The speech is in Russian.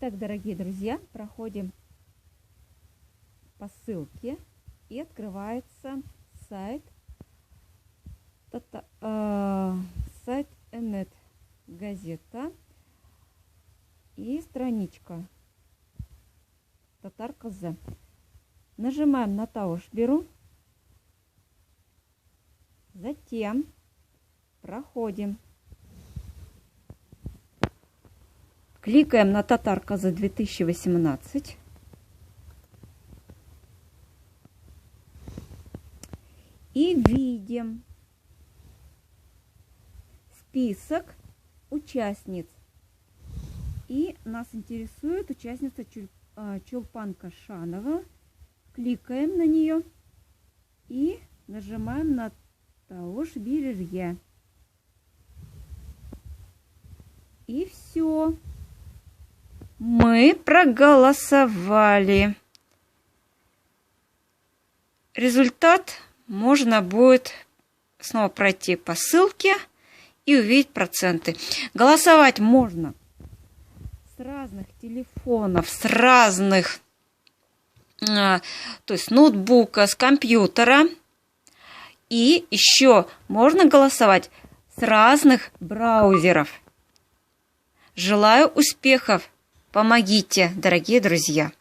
Итак, дорогие друзья, проходим по ссылке и открывается сайт Энет газета и страничка Татар КЗ. Нажимаем на Тауш-Беру, затем проходим, кликаем на Татар КЗ 2018 и видим список участниц. И нас интересует участница Чулпан Кашанова. Кликаем на нее и нажимаем на Тауш-Беру. И все. Мы проголосовали. Результат можно будет снова пройти по ссылке и увидеть проценты. Голосовать можно с разных телефонов, с разных, то есть с ноутбука, с компьютера. И еще можно голосовать с разных браузеров. Желаю успехов! Помогите, дорогие друзья!